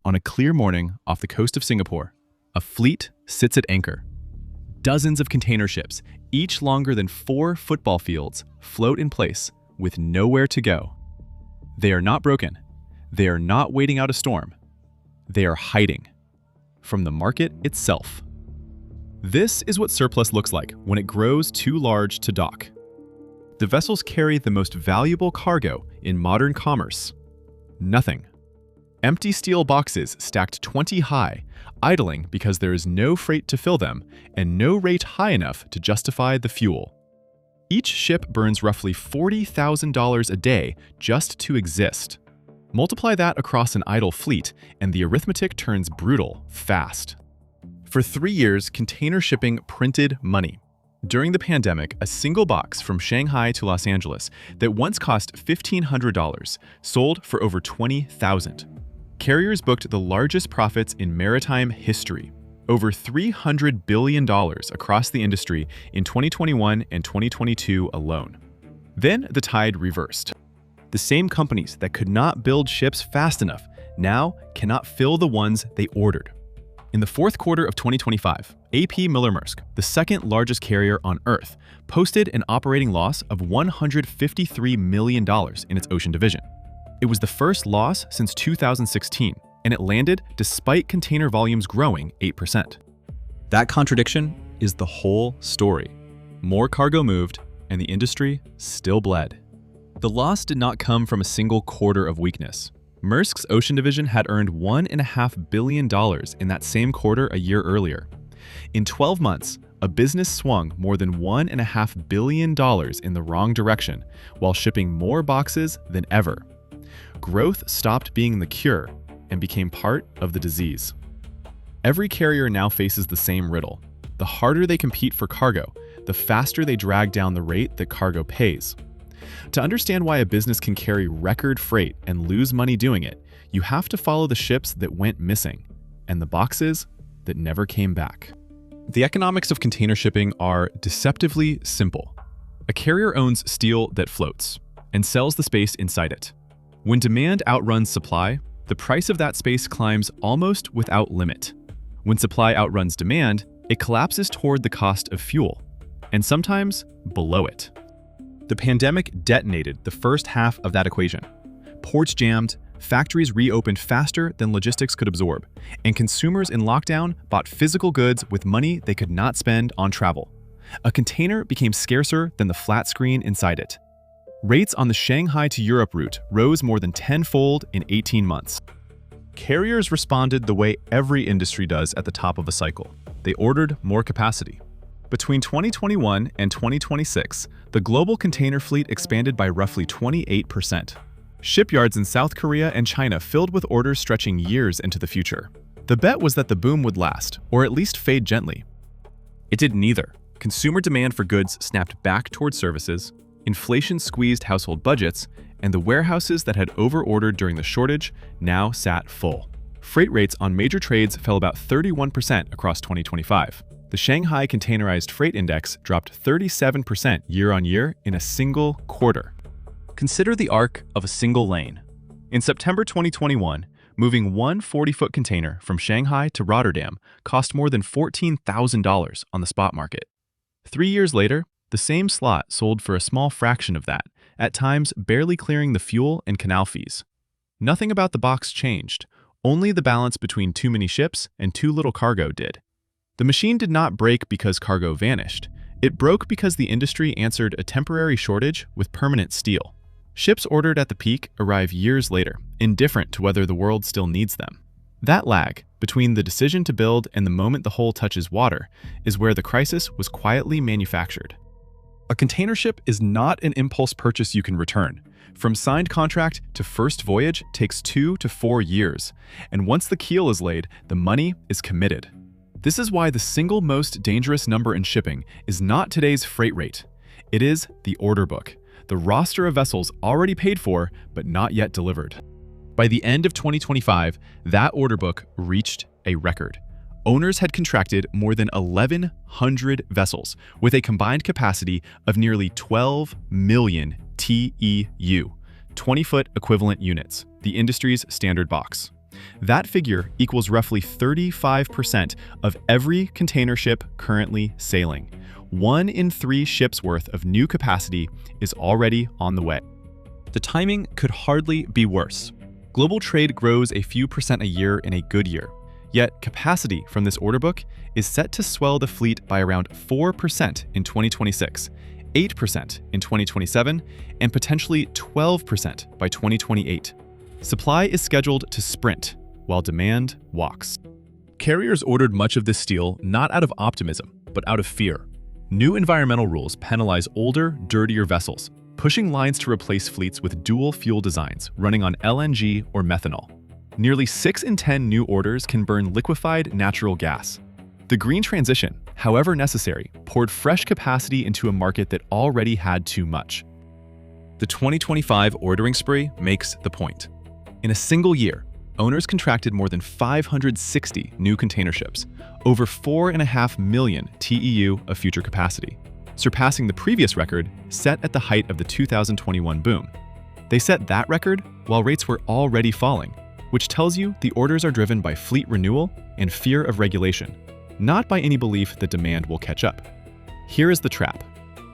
On a clear morning off the coast of Singapore, a fleet sits at anchor. Dozens of container ships, each longer than 4 football fields, float in place with nowhere to go. They are not broken. They are not waiting out a storm. They are hiding from the market itself. This is what surplus looks like when it grows too large to dock. The vessels carry the most valuable cargo in modern commerce: nothing. Empty steel boxes stacked 20 high, idling because there is no freight to fill them and no rate high enough to justify the fuel. Each ship burns roughly $40,000 a day just to exist. Multiply that across an idle fleet, and the arithmetic turns brutal fast. For 3 years, container shipping printed money. During the pandemic, a single box from Shanghai to Los Angeles that once cost $1,500 sold for over $20,000. Carriers booked the largest profits in maritime history, over $300 billion across the industry in 2021 and 2022 alone. Then the tide reversed. The same companies that could not build ships fast enough now cannot fill the ones they ordered. In the fourth quarter of 2025, AP Møller-Maersk, the second largest carrier on Earth, posted an operating loss of $153 million in its ocean division. It was the first loss since 2016, and it landed despite container volumes growing 8%. That contradiction is the whole story. More cargo moved, and the industry still bled. The loss did not come from a single quarter of weakness. Maersk's ocean division had earned $1.5 billion in that same quarter a year earlier. In 12 months, a business swung more than $1.5 billion in the wrong direction while shipping more boxes than ever. Growth stopped being the cure and became part of the disease. Every carrier now faces the same riddle. The harder they compete for cargo, the faster they drag down the rate that cargo pays. To understand why a business can carry record freight and lose money doing it, you have to follow the ships that went missing and the boxes that never came back. The economics of container shipping are deceptively simple. A carrier owns steel that floats and sells the space inside it. When demand outruns supply, the price of that space climbs almost without limit. When supply outruns demand, it collapses toward the cost of fuel, and sometimes below it. The pandemic detonated the first half of that equation. Ports jammed, factories reopened faster than logistics could absorb, and consumers in lockdown bought physical goods with money they could not spend on travel. A container became scarcer than the flat screen inside it. Rates on the Shanghai to Europe route rose more than tenfold in 18 months. Carriers responded the way every industry does at the top of a cycle. They ordered more capacity. Between 2021 and 2026, the global container fleet expanded by roughly 28%. Shipyards in South Korea and China filled with orders stretching years into the future. The bet was that the boom would last, or at least fade gently. It did neither. Consumer demand for goods snapped back toward services, inflation squeezed household budgets, and the warehouses that had overordered during the shortage now sat full. Freight rates on major trades fell about 31% across 2025. The Shanghai Containerized Freight Index dropped 37% year-on-year in a single quarter. Consider the arc of a single lane. In September 2021, moving one 40-foot container from Shanghai to Rotterdam cost more than $14,000 on the spot market. 3 years later, the same slot sold for a small fraction of that, at times barely clearing the fuel and canal fees. Nothing about the box changed, only the balance between too many ships and too little cargo did. The machine did not break because cargo vanished. It broke because the industry answered a temporary shortage with permanent steel. Ships ordered at the peak arrive years later, indifferent to whether the world still needs them. That lag, between the decision to build and the moment the hull touches water, is where the crisis was quietly manufactured. A container ship is not an impulse purchase you can return. From signed contract to first voyage takes 2 to 4 years, and once the keel is laid, the money is committed. This is why the single most dangerous number in shipping is not today's freight rate. It is the order book, the roster of vessels already paid for but not yet delivered. By the end of 2025, that order book reached a record. Owners had contracted more than 1,100 vessels with a combined capacity of nearly 12 million TEU, 20-foot equivalent units, the industry's standard box. That figure equals roughly 35% of every container ship currently sailing. 1 in 3 ships worth of new capacity is already on the way. The timing could hardly be worse. Global trade grows a few percent a year in a good year. Yet capacity from this order book is set to swell the fleet by around 4% in 2026, 8% in 2027, and potentially 12% by 2028. Supply is scheduled to sprint, while demand walks. Carriers ordered much of this steel not out of optimism, but out of fear. New environmental rules penalize older, dirtier vessels, pushing lines to replace fleets with dual fuel designs running on LNG or methanol. Nearly 6 in 10 new orders can burn liquefied natural gas. The green transition, however necessary, poured fresh capacity into a market that already had too much. The 2025 ordering spree makes the point. In a single year, owners contracted more than 560 new container ships, over 4.5 million TEU of future capacity, surpassing the previous record set at the height of the 2021 boom. They set that record while rates were already falling, which tells you the orders are driven by fleet renewal and fear of regulation, not by any belief that demand will catch up. Here is the trap.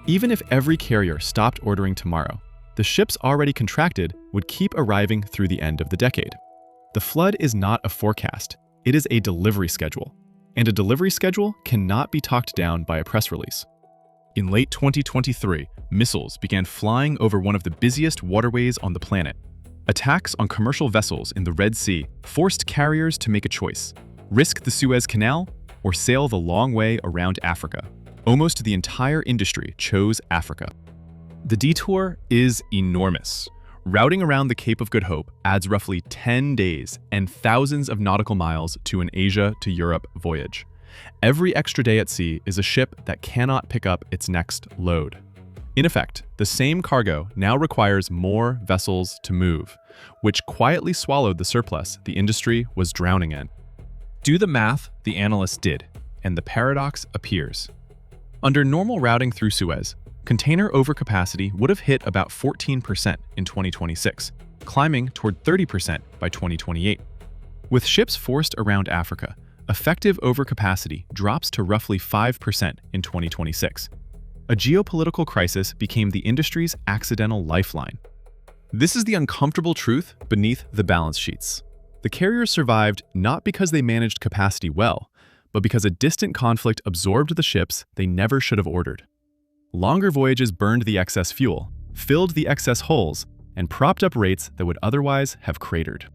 Even if every carrier stopped ordering tomorrow, the ships already contracted would keep arriving through the end of the decade. The flood is not a forecast, it is a delivery schedule, and a delivery schedule cannot be talked down by a press release. In late 2023, missiles began flying over one of the busiest waterways on the planet. Attacks on commercial vessels in the Red Sea forced carriers to make a choice: risk the Suez Canal or sail the long way around Africa. Almost the entire industry chose Africa. The detour is enormous. Routing around the Cape of Good Hope adds roughly 10 days and thousands of nautical miles to an Asia to Europe voyage. Every extra day at sea is a ship that cannot pick up its next load. In effect, the same cargo now requires more vessels to move, which quietly swallowed the surplus the industry was drowning in. Do the math the analysts did, and the paradox appears. Under normal routing through Suez, container overcapacity would have hit about 14% in 2026, climbing toward 30% by 2028. With ships forced around Africa, effective overcapacity drops to roughly 5% in 2026. A geopolitical crisis became the industry's accidental lifeline. This is the uncomfortable truth beneath the balance sheets. The carriers survived not because they managed capacity well, but because a distant conflict absorbed the ships they never should have ordered. Longer voyages burned the excess fuel, filled the excess holes, and propped up rates that would otherwise have cratered.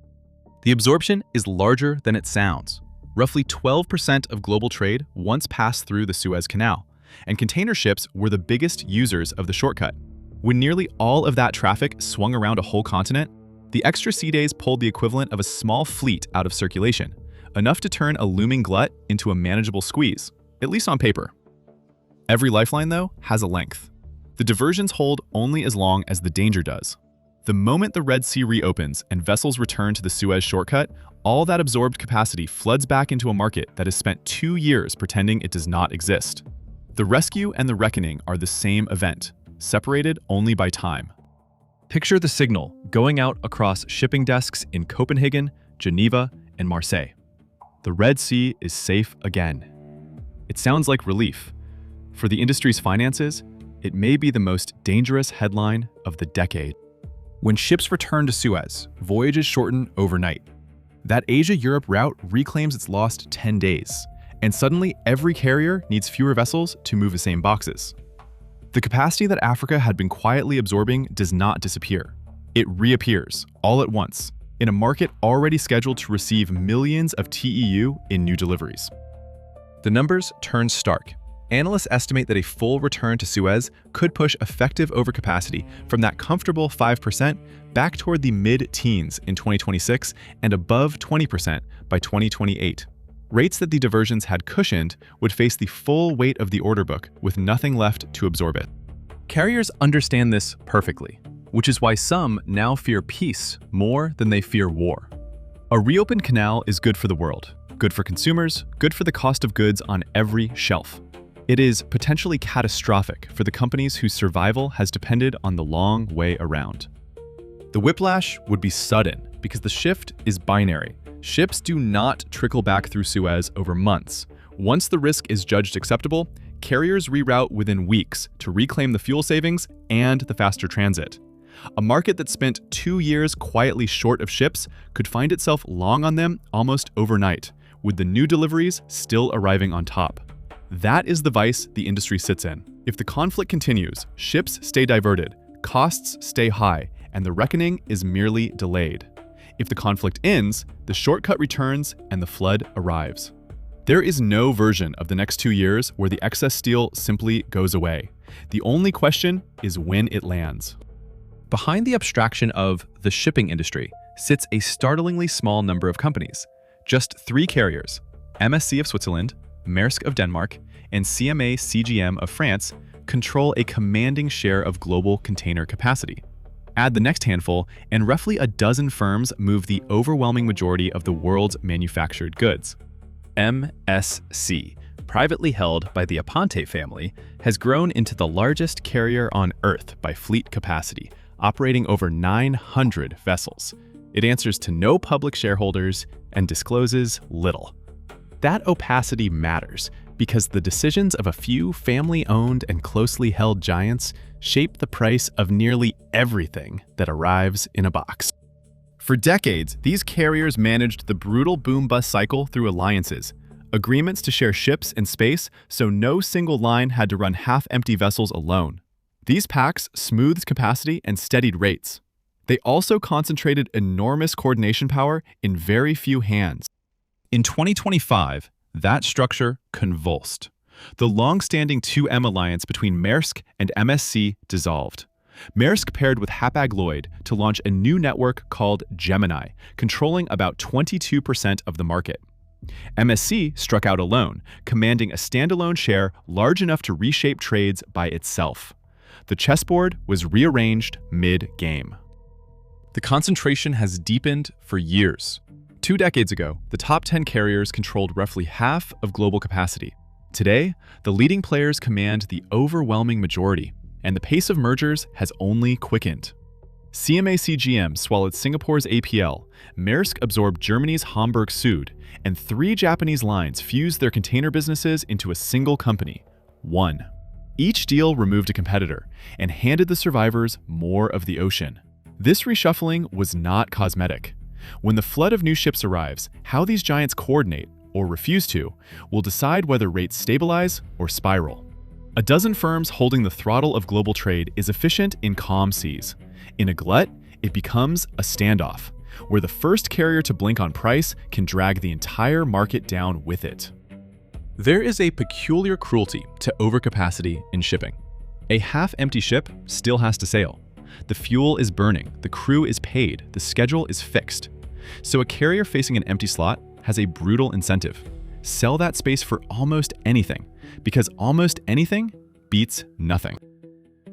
The absorption is larger than it sounds. Roughly 12% of global trade once passed through the Suez Canal, and container ships were the biggest users of the shortcut. When nearly all of that traffic swung around a whole continent, the extra sea days pulled the equivalent of a small fleet out of circulation, enough to turn a looming glut into a manageable squeeze, at least on paper. Every lifeline, though, has a length. The diversions hold only as long as the danger does. The moment the Red Sea reopens and vessels return to the Suez shortcut, all that absorbed capacity floods back into a market that has spent 2 years pretending it does not exist. The rescue and the reckoning are the same event, separated only by time. Picture the signal going out across shipping desks in Copenhagen, Geneva, and Marseille. The Red Sea is safe again. It sounds like relief. For the industry's finances, it may be the most dangerous headline of the decade. When ships return to Suez, voyages shorten overnight. That Asia-Europe route reclaims its lost 10 days, and suddenly every carrier needs fewer vessels to move the same boxes. The capacity that Africa had been quietly absorbing does not disappear. It reappears, all at once, in a market already scheduled to receive millions of TEU in new deliveries. The numbers turn stark. Analysts estimate that a full return to Suez could push effective overcapacity from that comfortable 5% back toward the mid-teens in 2026 and above 20% by 2028. Rates that the diversions had cushioned would face the full weight of the order book with nothing left to absorb it. Carriers understand this perfectly, which is why some now fear peace more than they fear war. A reopened canal is good for the world, good for consumers, good for the cost of goods on every shelf. It is potentially catastrophic for the companies whose survival has depended on the long way around. The whiplash would be sudden because the shift is binary. Ships do not trickle back through Suez over months. Once the risk is judged acceptable, carriers reroute within weeks to reclaim the fuel savings and the faster transit. A market that spent 2 years quietly short of ships could find itself long on them almost overnight, with the new deliveries still arriving on top. That is the vice the industry sits in. If the conflict continues, ships stay diverted, costs stay high, and the reckoning is merely delayed. If the conflict ends, the shortcut returns and the flood arrives. There is no version of the next 2 years where the excess steel simply goes away. The only question is when it lands. Behind the abstraction of the shipping industry sits a startlingly small number of companies. Just 3 carriers, MSC of Switzerland, Maersk of Denmark, and CMA CGM of France, control a commanding share of global container capacity. Add the next handful, and roughly a dozen firms move the overwhelming majority of the world's manufactured goods. MSC, privately held by the Aponte family, has grown into the largest carrier on Earth by fleet capacity, operating over 900 vessels. It answers to no public shareholders and discloses little. That opacity matters because the decisions of a few family-owned and closely held giants shape the price of nearly everything that arrives in a box. For decades, these carriers managed the brutal boom-bust cycle through alliances, agreements to share ships and space so no single line had to run half-empty vessels alone. These pacts smoothed capacity and steadied rates. They also concentrated enormous coordination power in very few hands. In 2025, that structure convulsed. The long-standing 2M alliance between Maersk and MSC dissolved. Maersk paired with Hapag-Lloyd to launch a new network called Gemini, controlling about 22% of the market. MSC struck out alone, commanding a standalone share large enough to reshape trades by itself. The chessboard was rearranged mid-game. The concentration has deepened for years. 2 decades ago, the top 10 carriers controlled roughly half of global capacity. Today, the leading players command the overwhelming majority, and the pace of mergers has only quickened. CMA CGM swallowed Singapore's APL, Maersk absorbed Germany's Hamburg Süd, and 3 Japanese lines fused their container businesses into a single company, One. Each deal removed a competitor and handed the survivors more of the ocean. This reshuffling was not cosmetic. When the flood of new ships arrives, how these giants coordinate, or refuse to, will decide whether rates stabilize or spiral. A dozen firms holding the throttle of global trade is efficient in calm seas. In a glut, it becomes a standoff, where the first carrier to blink on price can drag the entire market down with it. There is a peculiar cruelty to overcapacity in shipping. A half-empty ship still has to sail. The fuel is burning, the crew is paid, the schedule is fixed. So a carrier facing an empty slot has a brutal incentive. Sell that space for almost anything, because almost anything beats nothing.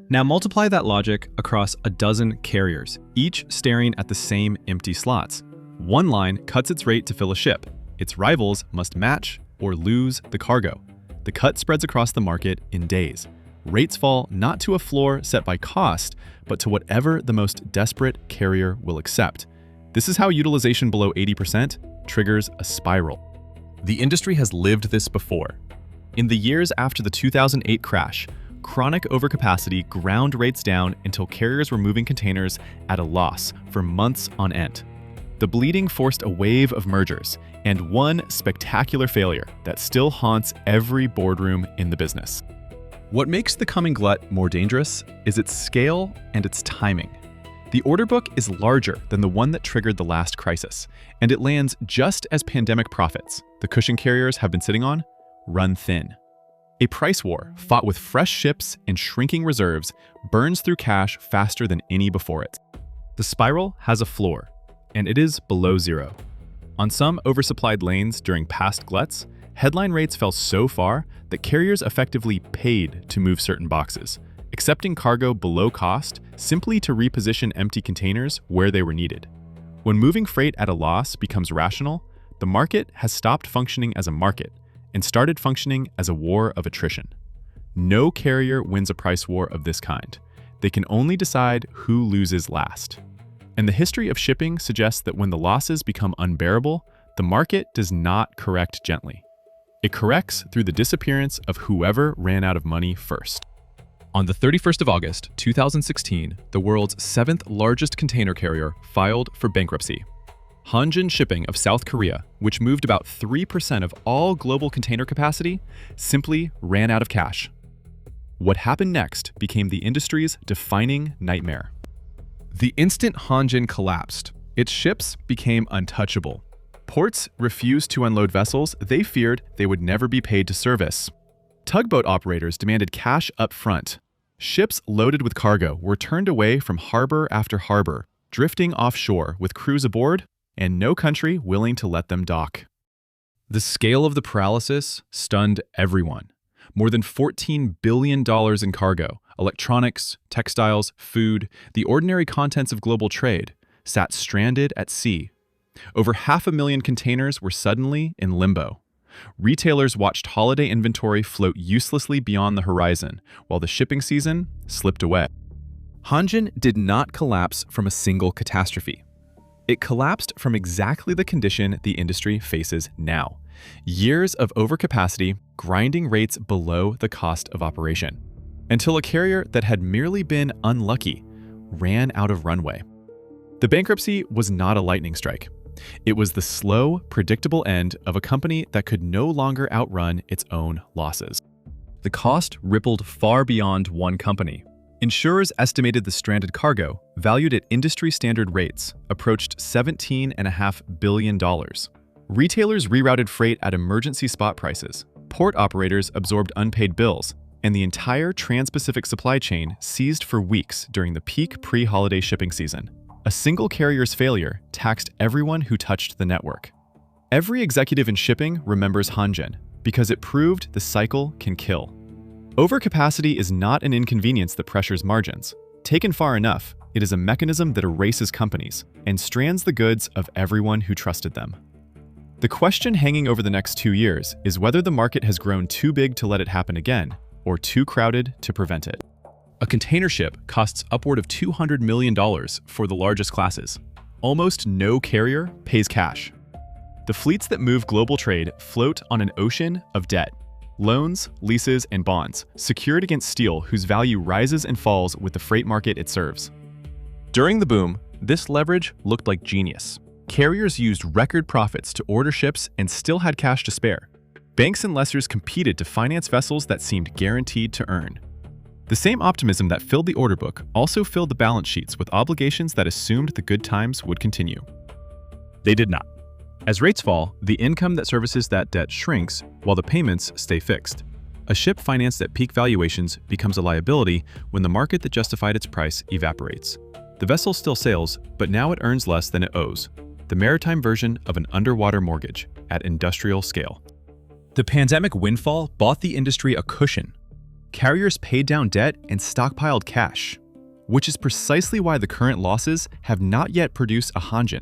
Now multiply that logic across a dozen carriers, each staring at the same empty slots. One line cuts its rate to fill a ship. Its rivals must match or lose the cargo. The cut spreads across the market in days. Rates fall not to a floor set by cost, but to whatever the most desperate carrier will accept. This is how utilization below 80% triggers a spiral. The industry has lived this before. In the years after the 2008 crash, chronic overcapacity ground rates down until carriers were moving containers at a loss for months on end. The bleeding forced a wave of mergers and one spectacular failure that still haunts every boardroom in the business. What makes the coming glut more dangerous is its scale and its timing. The order book is larger than the one that triggered the last crisis, and it lands just as pandemic profits, the cushion carriers have been sitting on, run thin. A price war fought with fresh ships and shrinking reserves burns through cash faster than any before it. The spiral has a floor, and it is below zero. On some oversupplied lanes during past gluts, headline rates fell so far that carriers effectively paid to move certain boxes, accepting cargo below cost simply to reposition empty containers where they were needed. When moving freight at a loss becomes rational, the market has stopped functioning as a market and started functioning as a war of attrition. No carrier wins a price war of this kind. They can only decide who loses last. And the history of shipping suggests that when the losses become unbearable, The market does not correct gently. It corrects through the disappearance of whoever ran out of money first. On the 31st of August, 2016, the world's 7th largest container carrier filed for bankruptcy. Hanjin Shipping of South Korea, which moved about 3% of all global container capacity, simply ran out of cash. What happened next became the industry's defining nightmare. The instant Hanjin collapsed, its ships became untouchable. Ports refused to unload vessels they feared they would never be paid to service. Tugboat operators demanded cash up front. Ships loaded with cargo were turned away from harbor after harbor, drifting offshore with crews aboard and no country willing to let them dock. The scale of the paralysis stunned everyone. More than $14 billion in cargo, electronics, textiles, food, the ordinary contents of global trade, sat stranded at sea. Over 500,000 containers were suddenly in limbo. Retailers watched holiday inventory float uselessly beyond the horizon, while the shipping season slipped away. Hanjin did not collapse from a single catastrophe. It collapsed from exactly the condition the industry faces now. Years of overcapacity, grinding rates below the cost of operation, until a carrier that had merely been unlucky ran out of runway. The bankruptcy was not a lightning strike. It was the slow, predictable end of a company that could no longer outrun its own losses. The cost rippled far beyond one company. Insurers estimated the stranded cargo, valued at industry-standard rates, approached $17.5 billion. Retailers rerouted freight at emergency spot prices. Port operators absorbed unpaid bills, and the entire trans-Pacific supply chain seized for weeks during the peak pre-holiday shipping season. A single carrier's failure taxed everyone who touched the network. Every executive in shipping remembers Hanjin because it proved the cycle can kill. Overcapacity is not an inconvenience that pressures margins. Taken far enough, it is a mechanism that erases companies and strands the goods of everyone who trusted them. The question hanging over the next 2 years is whether the market has grown too big to let it happen again or too crowded to prevent it. A container ship costs upward of $200 million for the largest classes. Almost no carrier pays cash. The fleets that move global trade float on an ocean of debt. Loans, leases, and bonds, secured against steel whose value rises and falls with the freight market it serves. During the boom, this leverage looked like genius. Carriers used record profits to order ships and still had cash to spare. Banks and lessors competed to finance vessels that seemed guaranteed to earn. The same optimism that filled the order book also filled the balance sheets with obligations that assumed the good times would continue. They did not. As rates fall, the income that services that debt shrinks while the payments stay fixed. A ship financed at peak valuations becomes a liability when the market that justified its price evaporates. The vessel still sails, but now it earns less than it owes. The maritime version of an underwater mortgage at industrial scale. The pandemic windfall bought the industry a cushion. Carriers paid down debt and stockpiled cash, which is precisely why the current losses have not yet produced a Hanjin.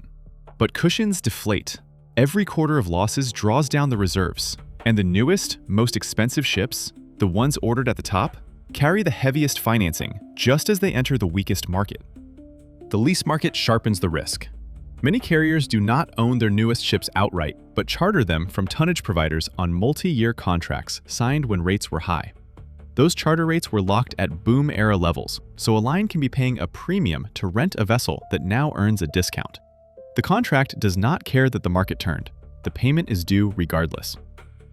But cushions deflate. Every quarter of losses draws down the reserves, and the newest, most expensive ships, the ones ordered at the top, carry the heaviest financing just as they enter the weakest market. The lease market sharpens the risk. Many carriers do not own their newest ships outright, but charter them from tonnage providers on multi-year contracts signed when rates were high. Those charter rates were locked at boom-era levels, so a line can be paying a premium to rent a vessel that now earns a discount. The contract does not care that the market turned. The payment is due regardless.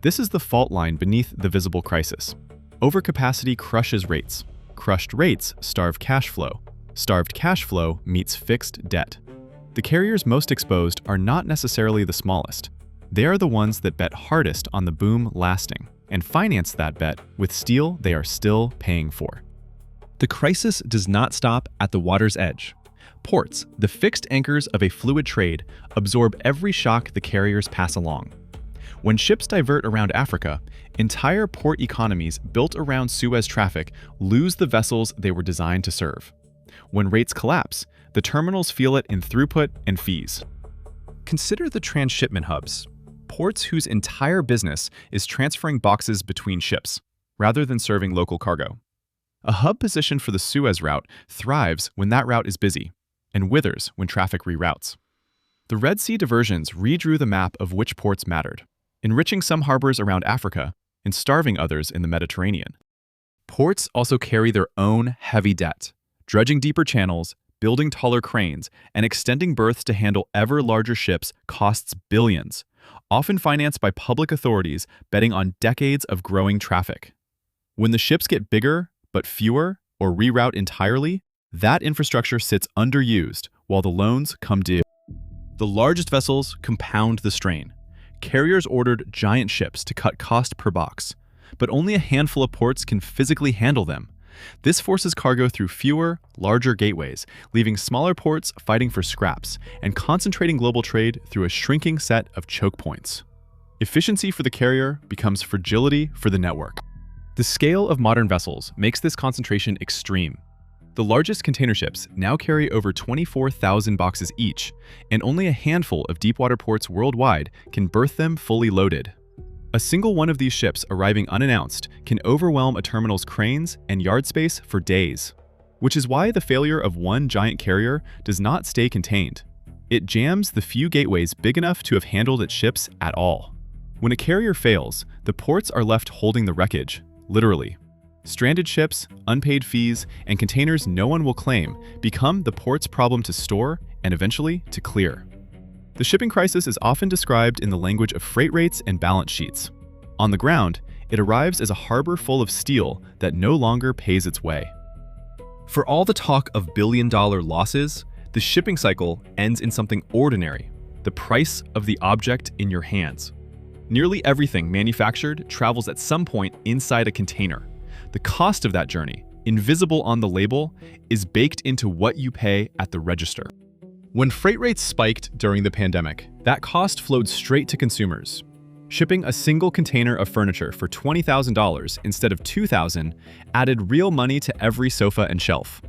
This is the fault line beneath the visible crisis. Overcapacity crushes rates. Crushed rates starve cash flow. Starved cash flow meets fixed debt. The carriers most exposed are not necessarily the smallest. They are the ones that bet hardest on the boom lasting and finance that bet with steel they are still paying for. The crisis does not stop at the water's edge. Ports, the fixed anchors of a fluid trade, absorb every shock the carriers pass along. When ships divert around Africa, entire port economies built around Suez traffic lose the vessels they were designed to serve. When rates collapse, the terminals feel it in throughput and fees. Consider the transshipment hubs, ports whose entire business is transferring boxes between ships, rather than serving local cargo. A hub positioned for the Suez route thrives when that route is busy, and withers when traffic reroutes. The Red Sea diversions redrew the map of which ports mattered, enriching some harbors around Africa and starving others in the Mediterranean. Ports also carry their own heavy debt, dredging deeper channels, building taller cranes, and extending berths to handle ever larger ships costs billions, often financed by public authorities betting on decades of growing traffic. When the ships get bigger, but fewer, or reroute entirely, that infrastructure sits underused while the loans come due. The largest vessels compound the strain. Carriers ordered giant ships to cut cost per box, but only a handful of ports can physically handle them. This forces cargo through fewer, larger gateways, leaving smaller ports fighting for scraps and concentrating global trade through a shrinking set of choke points. Efficiency for the carrier becomes fragility for the network. The scale of modern vessels makes this concentration extreme. The largest container ships now carry over 24,000 boxes each, and only a handful of deepwater ports worldwide can berth them fully loaded. A single one of these ships arriving unannounced can overwhelm a terminal's cranes and yard space for days, which is why the failure of one giant carrier does not stay contained. It jams the few gateways big enough to have handled its ships at all. When a carrier fails, the ports are left holding the wreckage, literally. Stranded ships, unpaid fees, and containers no one will claim become the port's problem to store and eventually to clear. The shipping crisis is often described in the language of freight rates and balance sheets. On the ground, it arrives as a harbor full of steel that no longer pays its way. For all the talk of billion-dollar losses, the shipping cycle ends in something ordinary: the price of the object in your hands. Nearly everything manufactured travels at some point inside a container. The cost of that journey, invisible on the label, is baked into what you pay at the register. When freight rates spiked during the pandemic, that cost flowed straight to consumers. Shipping a single container of furniture for $20,000 instead of $2,000 added real money to every sofa and shelf.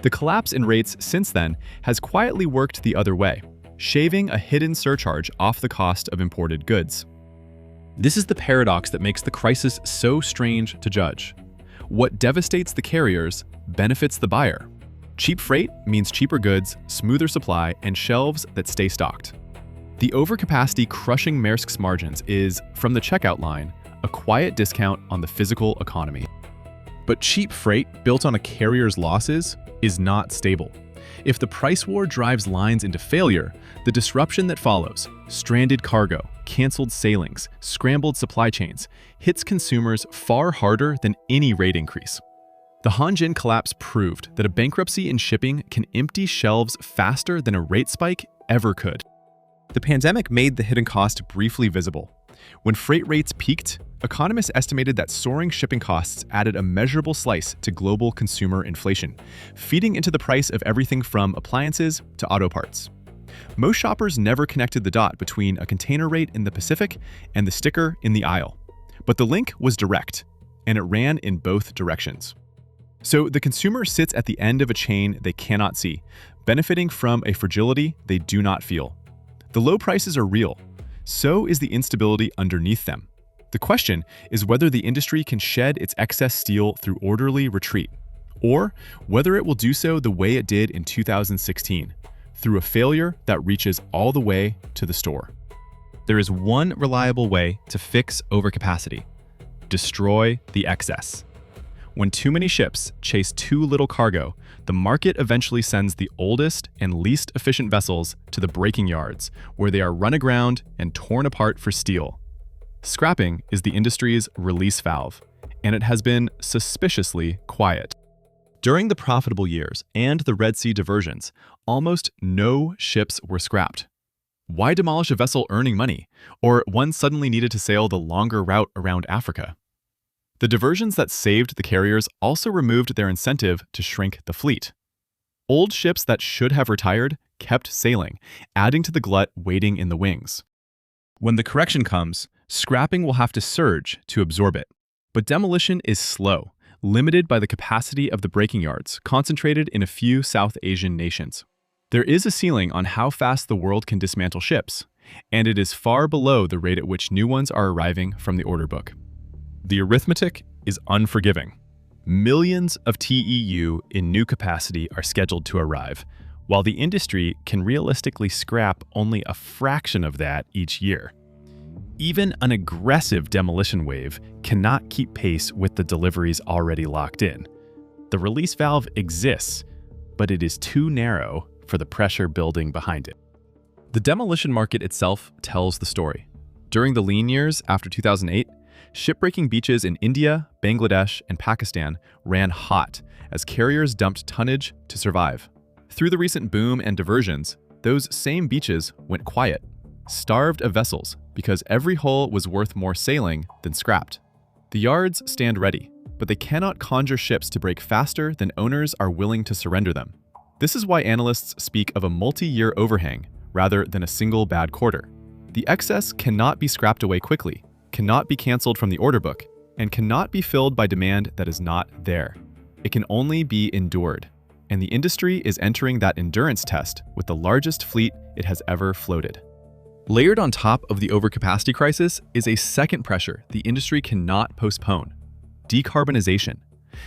The collapse in rates since then has quietly worked the other way, shaving a hidden surcharge off the cost of imported goods. This is the paradox that makes the crisis so strange to judge. What devastates the carriers benefits the buyer. Cheap freight means cheaper goods, smoother supply, and shelves that stay stocked. The overcapacity crushing Maersk's margins is, from the checkout line, a quiet discount on the physical economy. But cheap freight built on a carrier's losses is not stable. If the price war drives lines into failure, the disruption that follows, stranded cargo, canceled sailings, scrambled supply chains, hits consumers far harder than any rate increase. The Hanjin collapse proved that a bankruptcy in shipping can empty shelves faster than a rate spike ever could. The pandemic made the hidden cost briefly visible. When freight rates peaked, economists estimated that soaring shipping costs added a measurable slice to global consumer inflation, feeding into the price of everything from appliances to auto parts. Most shoppers never connected the dot between a container rate in the Pacific and the sticker in the aisle. But the link was direct, and it ran in both directions. So the consumer sits at the end of a chain they cannot see, benefiting from a fragility they do not feel. The low prices are real. So is the instability underneath them. The question is whether the industry can shed its excess steel through orderly retreat, or whether it will do so the way it did in 2016, through a failure that reaches all the way to the store. There is one reliable way to fix overcapacity: destroy the excess. When too many ships chase too little cargo, the market eventually sends the oldest and least efficient vessels to the breaking yards, where they are run aground and torn apart for steel. Scrapping is the industry's release valve, and it has been suspiciously quiet. During the profitable years and the Red Sea diversions, almost no ships were scrapped. Why demolish a vessel earning money, or one suddenly needed to sail the longer route around Africa? The diversions that saved the carriers also removed their incentive to shrink the fleet. Old ships that should have retired kept sailing, adding to the glut waiting in the wings. When the correction comes, scrapping will have to surge to absorb it. But demolition is slow, limited by the capacity of the breaking yards, concentrated in a few South Asian nations. There is a ceiling on how fast the world can dismantle ships, and it is far below the rate at which new ones are arriving from the order book. The arithmetic is unforgiving. Millions of TEU in new capacity are scheduled to arrive, while the industry can realistically scrap only a fraction of that each year. Even an aggressive demolition wave cannot keep pace with the deliveries already locked in. The release valve exists, but it is too narrow for the pressure building behind it. The demolition market itself tells the story. During the lean years after 2008, shipbreaking beaches in India, Bangladesh, and Pakistan ran hot as carriers dumped tonnage to survive. Through the recent boom and diversions, those same beaches went quiet, starved of vessels because every hull was worth more sailing than scrapped. The yards stand ready, but they cannot conjure ships to break faster than owners are willing to surrender them. This is why analysts speak of a multi-year overhang rather than a single bad quarter. The excess cannot be scrapped away quickly, cannot be canceled from the order book, and cannot be filled by demand that is not there. It can only be endured, and the industry is entering that endurance test with the largest fleet it has ever floated. Layered on top of the overcapacity crisis is a second pressure the industry cannot postpone: decarbonization.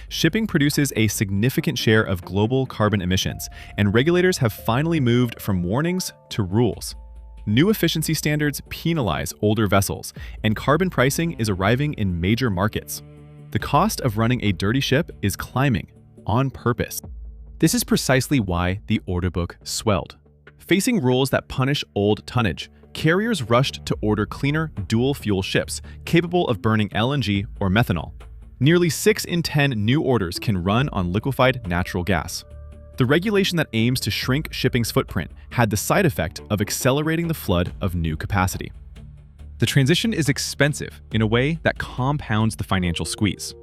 Shipping produces a significant share of global carbon emissions, and regulators have finally moved from warnings to rules. New efficiency standards penalize older vessels, and carbon pricing is arriving in major markets. The cost of running a dirty ship is climbing, on purpose. This is precisely why the order book swelled. Facing rules that punish old tonnage, carriers rushed to order cleaner dual-fuel ships capable of burning LNG or methanol. Nearly 6 in 10 new orders can run on liquefied natural gas. The regulation that aims to shrink shipping's footprint had the side effect of accelerating the flood of new capacity. The transition is expensive in a way that compounds the financial squeeze.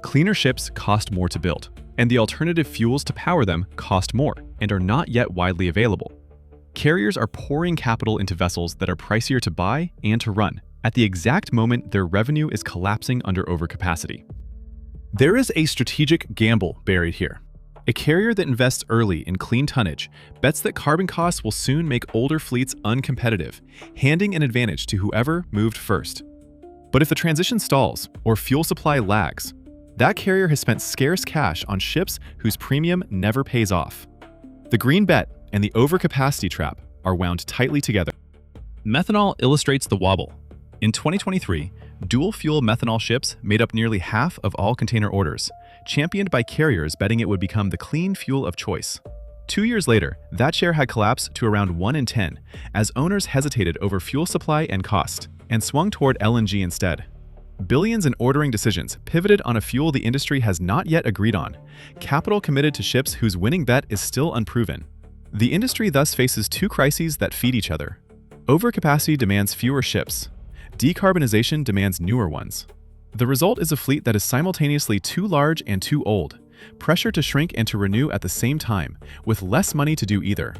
Cleaner ships cost more to build, and the alternative fuels to power them cost more and are not yet widely available. Carriers are pouring capital into vessels that are pricier to buy and to run, at the exact moment their revenue is collapsing under overcapacity. There is a strategic gamble buried here. A carrier that invests early in clean tonnage bets that carbon costs will soon make older fleets uncompetitive, handing an advantage to whoever moved first. But if the transition stalls or fuel supply lags, that carrier has spent scarce cash on ships whose premium never pays off. The green bet and the overcapacity trap are wound tightly together. Methanol illustrates the wobble. In 2023, dual-fuel methanol ships made up nearly half of all container orders, championed by carriers betting it would become the clean fuel of choice. 2 years later, that share had collapsed to around 1 in 10, as owners hesitated over fuel supply and cost, and swung toward LNG instead. Billions in ordering decisions pivoted on a fuel the industry has not yet agreed on, capital committed to ships whose winning bet is still unproven. The industry thus faces two crises that feed each other. Overcapacity demands fewer ships. Decarbonization demands newer ones. The result is a fleet that is simultaneously too large and too old, pressure to shrink and to renew at the same time, with less money to do either.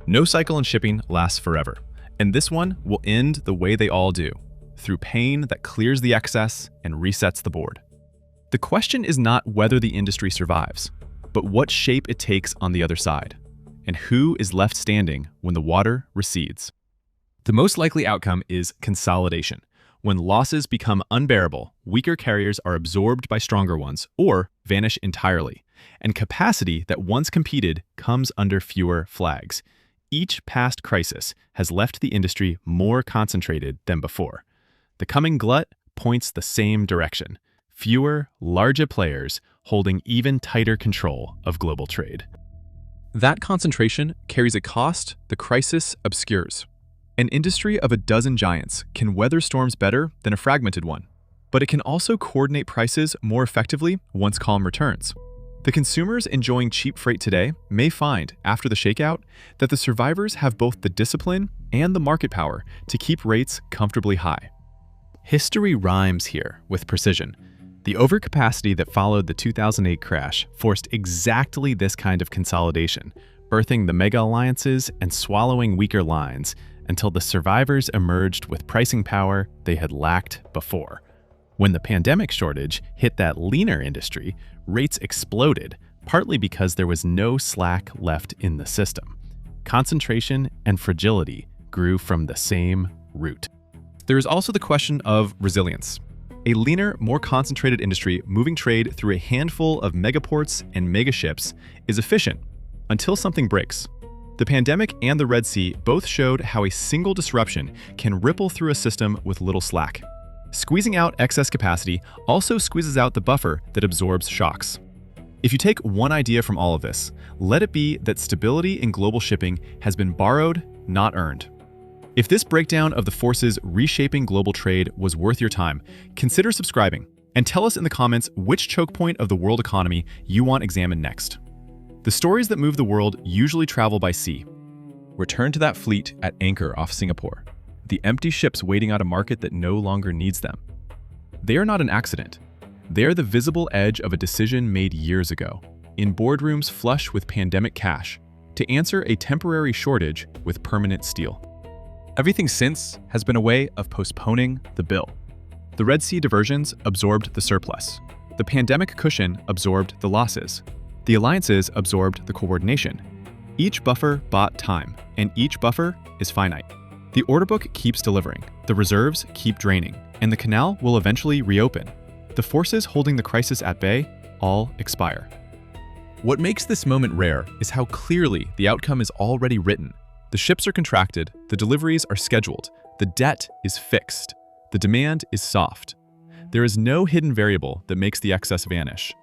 No cycle in shipping lasts forever, and this one will end the way they all do, through pain that clears the excess and resets the board. The question is not whether the industry survives, but what shape it takes on the other side, and who is left standing when the water recedes. The most likely outcome is consolidation. When losses become unbearable, weaker carriers are absorbed by stronger ones or vanish entirely, and capacity that once competed comes under fewer flags. Each past crisis has left the industry more concentrated than before. The coming glut points the same direction: fewer, larger players holding even tighter control of global trade. That concentration carries a cost the crisis obscures. An industry of a dozen giants can weather storms better than a fragmented one, but it can also coordinate prices more effectively once calm returns. The consumers enjoying cheap freight today may find, after the shakeout, that the survivors have both the discipline and the market power to keep rates comfortably high. History rhymes here with precision. The overcapacity that followed the 2008 crash forced exactly this kind of consolidation, birthing the mega alliances and swallowing weaker lines, until the survivors emerged with pricing power they had lacked before. When the pandemic shortage hit that leaner industry, rates exploded, partly because there was no slack left in the system. Concentration and fragility grew from the same root. There is also the question of resilience. A leaner, more concentrated industry moving trade through a handful of megaports and megaships is efficient until something breaks. The pandemic and the Red Sea both showed how a single disruption can ripple through a system with little slack. Squeezing out excess capacity also squeezes out the buffer that absorbs shocks. If you take one idea from all of this, let it be that stability in global shipping has been borrowed, not earned. If this breakdown of the forces reshaping global trade was worth your time, consider subscribing and tell us in the comments which choke point of the world economy you want examined next. The stories that move the world usually travel by sea. Return to that fleet at anchor off Singapore, the empty ships waiting out a market that no longer needs them. They are not an accident. They are the visible edge of a decision made years ago, in boardrooms flush with pandemic cash, to answer a temporary shortage with permanent steel. Everything since has been a way of postponing the bill. The Red Sea diversions absorbed the surplus. The pandemic cushion absorbed the losses. The alliances absorbed the coordination. Each buffer bought time, and each buffer is finite. The order book keeps delivering, the reserves keep draining, and the canal will eventually reopen. The forces holding the crisis at bay all expire. What makes this moment rare is how clearly the outcome is already written. The ships are contracted, the deliveries are scheduled, the debt is fixed, the demand is soft. There is no hidden variable that makes the excess vanish.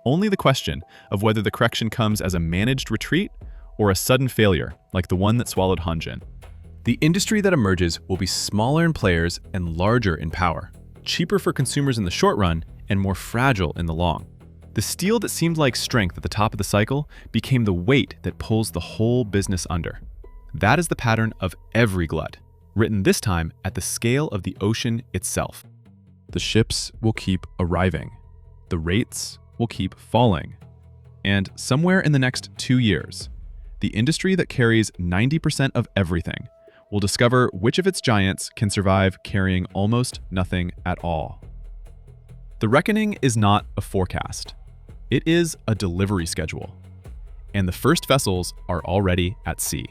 Only the question of whether the correction comes as a managed retreat or a sudden failure, like the one that swallowed Hanjin. The industry that emerges will be smaller in players and larger in power, cheaper for consumers in the short run and more fragile in the long. The steel that seemed like strength at the top of the cycle became the weight that pulls the whole business under. That is the pattern of every glut, written this time at the scale of the ocean itself. The ships will keep arriving. The rates will keep falling. And somewhere in the next 2 years, the industry that carries 90% of everything will discover which of its giants can survive carrying almost nothing at all. The reckoning is not a forecast. It is a delivery schedule. And the first vessels are already at sea.